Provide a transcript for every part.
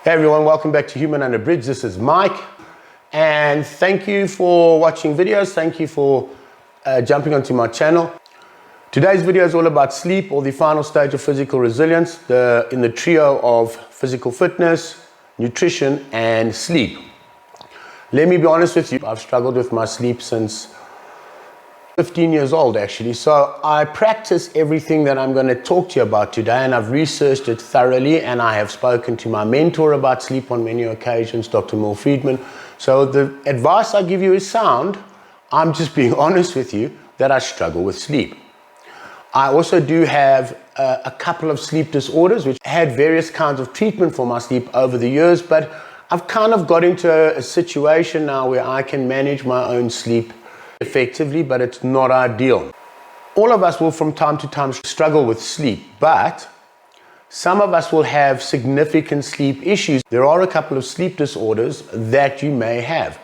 Hey everyone, welcome back to Huberman and Bridge. This is Mike, and thank you for watching videos. Thank you for jumping onto my channel. Today's video is all about sleep, or the final stage of physical resilience, in the trio of physical fitness, nutrition, and sleep. Let me be honest with you, I've struggled with my sleep since 15 years old actually. So I practice everything that I'm going to talk to you about today, and I've researched it thoroughly, and I have spoken to my mentor about sleep on many occasions, Dr. Mill Friedman. So the advice I give you is sound. I'm just being honest with you that I struggle with sleep. I also do have a couple of sleep disorders, which had various kinds of treatment for my sleep over the years, but I've kind of got into a situation now where I can manage my own sleep effectively, but it's not ideal. All of us will from time to time struggle with sleep, but some of us will have significant sleep issues. There are a couple of sleep disorders that you may have.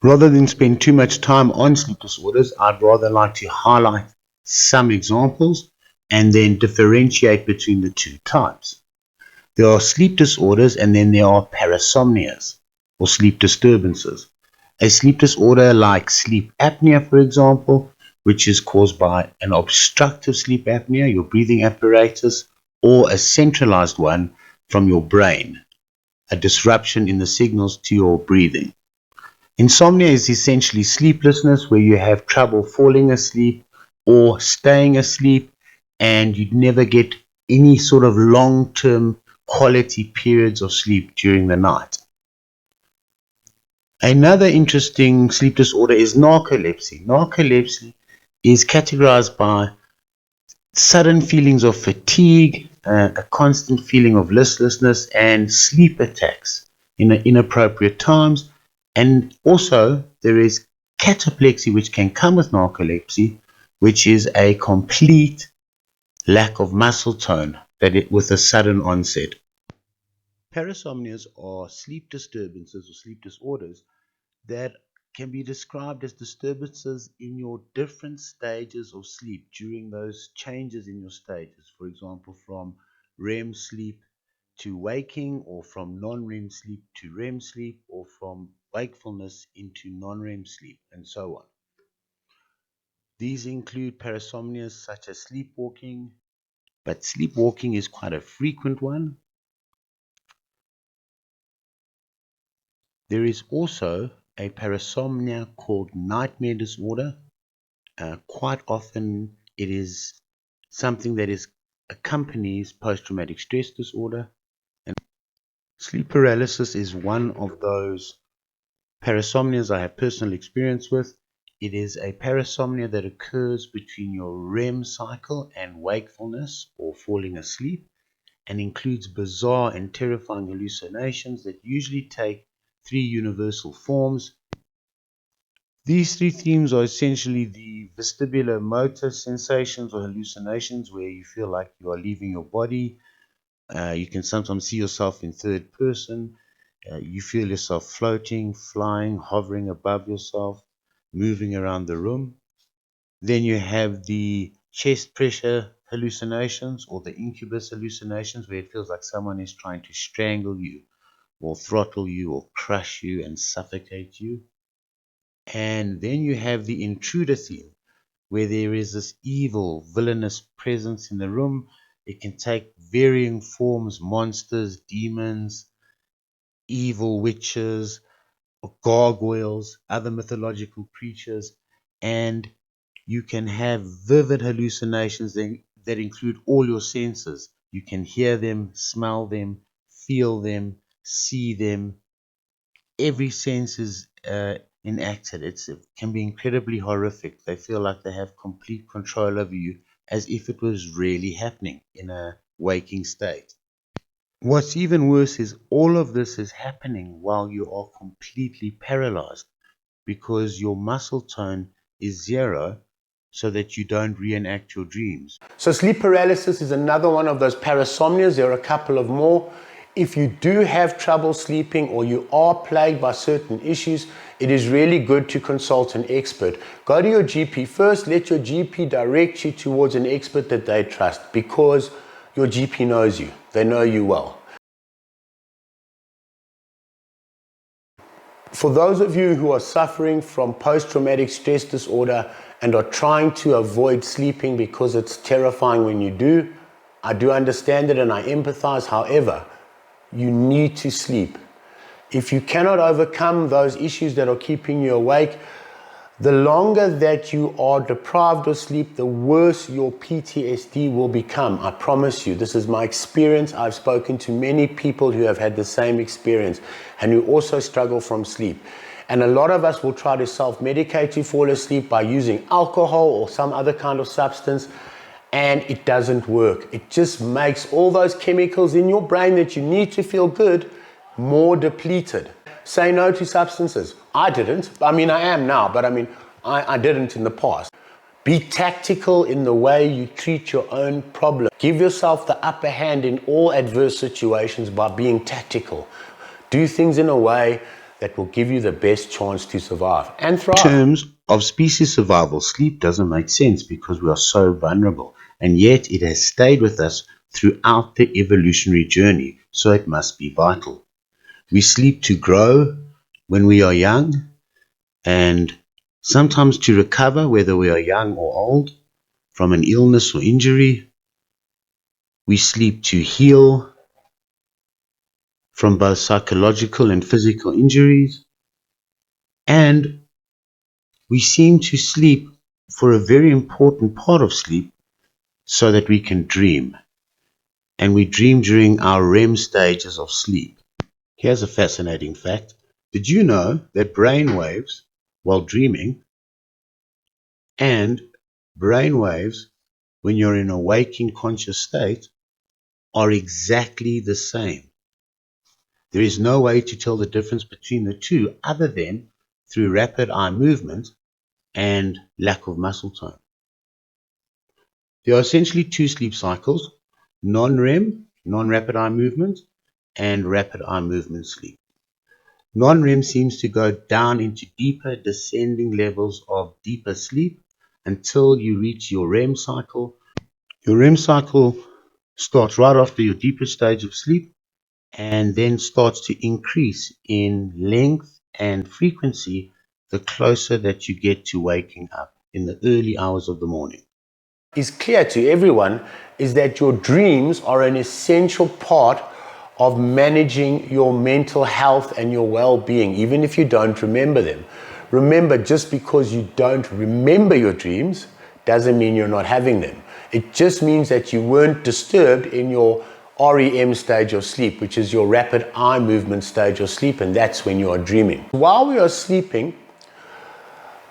Rather than spend too much time on sleep disorders, I'd rather like to highlight some examples and then differentiate between the two types. There are sleep disorders, and then there are parasomnias, or sleep disturbances. A sleep disorder like sleep apnea, for example, which is caused by an obstructive sleep apnea, your breathing apparatus, or a centralized one from your brain, a disruption in the signals to your breathing. Insomnia is essentially sleeplessness, where you have trouble falling asleep or staying asleep, and you never get any sort of long-term quality periods of sleep during the night. Another interesting sleep disorder is narcolepsy. Narcolepsy is categorized by sudden feelings of fatigue, a constant feeling of listlessness, and sleep attacks in inappropriate times. And also there is cataplexy, which can come with narcolepsy, which is a complete lack of muscle tone with a sudden onset. Parasomnias are sleep disturbances or sleep disorders that can be described as disturbances in your different stages of sleep during those changes in your stages. For example, from REM sleep to waking, or from non-REM sleep to REM sleep, or from wakefulness into non-REM sleep, and so on. These include parasomnias such as sleepwalking, but sleepwalking is quite a frequent one. There is also a parasomnia called nightmare disorder. Quite often it is something that accompanies post-traumatic stress disorder. And sleep paralysis is one of those parasomnias I have personal experience with. It is a parasomnia that occurs between your REM cycle and wakefulness, or falling asleep, and includes bizarre and terrifying hallucinations that usually take three universal forms. These three themes are essentially the vestibular motor sensations or hallucinations, where you feel like you are leaving your body. You can sometimes see yourself in third person. You feel yourself floating, flying, hovering above yourself, moving around the room. Then you have the chest pressure hallucinations, or the incubus hallucinations, where it feels like someone is trying to strangle you or throttle you or crush you and suffocate you. And then you have the intruder theme, where there is this evil, villainous presence in the room. It can take varying forms: monsters, demons, evil witches, gargoyles, other mythological creatures, and you can have vivid hallucinations that include all your senses. You can hear them, smell them, feel them, see them. Every sense is enacted. It can be incredibly horrific. They feel like they have complete control over you, as if it was really happening in a waking state. What's even worse is all of this is happening while you are completely paralyzed, because your muscle tone is zero, so that you don't reenact your dreams. So sleep paralysis is another one of those parasomnias. There are a couple of more. If you do have trouble sleeping, or you are plagued by certain issues, it is really good to consult an expert. Go to your GP first. Let your GP direct you towards an expert that they trust, because your GP knows you. They know you well. For those of you who are suffering from post-traumatic stress disorder and are trying to avoid sleeping because it's terrifying when you do, I do understand it and I empathize. However, you need to sleep. If you cannot overcome those issues that are keeping you awake, the longer that you are deprived of sleep, the worse your PTSD will become. I promise you, this is my experience. I've spoken to many people who have had the same experience and who also struggle from sleep. And a lot of us will try to self-medicate to fall asleep by using alcohol or some other kind of substance, and it doesn't work. It just makes all those chemicals in your brain that you need to feel good more depleted. Say no to substances. I didn't. I mean, I am now, but I didn't in the past. Be tactical in the way you treat your own problem. Give yourself the upper hand in all adverse situations by being tactical. Do things in a way that will give you the best chance to survive and thrive. In terms of species survival, sleep doesn't make sense because we are so vulnerable, and yet it has stayed with us throughout the evolutionary journey, so it must be vital. We sleep to grow when we are young, and sometimes to recover, whether we are young or old, from an illness or injury. We sleep to heal from both psychological and physical injuries. And we seem to sleep for a very important part of sleep so that we can dream. And we dream during our REM stages of sleep. Here's a fascinating fact. Did you know that brain waves while dreaming and brain waves when you're in a waking conscious state are exactly the same? There is no way to tell the difference between the two other than through rapid eye movement and lack of muscle tone. There are essentially two sleep cycles: non-REM, non-rapid eye movement, and rapid eye movement sleep. Non-REM seems to go down into deeper descending levels of deeper sleep until you reach your REM cycle. Your REM cycle starts right after your deepest stage of sleep and then starts to increase in length and frequency the closer that you get to waking up in the early hours of the morning. Is clear to everyone is that your dreams are an essential part of managing your mental health and your well-being, even if you don't remember them. Remember, just because you don't remember your dreams doesn't mean you're not having them. It just means that you weren't disturbed in your REM stage of sleep, which is your rapid eye movement stage of sleep, and that's when you are dreaming. While we are sleeping,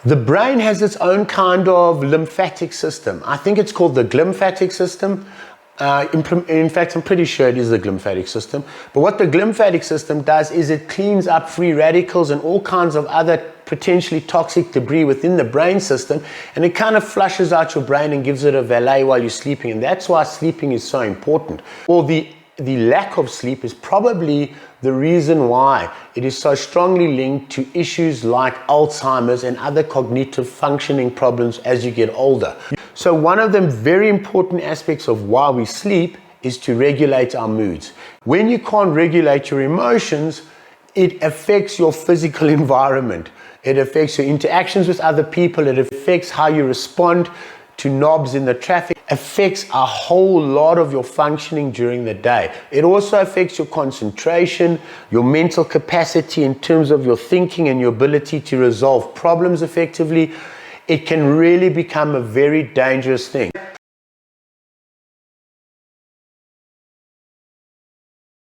the brain has its own kind of lymphatic system. I think it's called the glymphatic system. In fact, I'm pretty sure it is the glymphatic system. But what the glymphatic system does is it cleans up free radicals and all kinds of other potentially toxic debris within the brain system, and it kind of flushes out your brain and gives it a valet while you're sleeping. And that's why sleeping is so important. Or the lack of sleep is probably the reason why it is so strongly linked to issues like Alzheimer's and other cognitive functioning problems as you get older. So one of the very important aspects of why we sleep is to regulate our moods. When you can't regulate your emotions, it affects your physical environment. It affects your interactions with other people. It affects how you respond to knobs in the traffic. It affects a whole lot of your functioning during the day. It also affects your concentration, your mental capacity in terms of your thinking and your ability to resolve problems effectively. It can really become a very dangerous thing.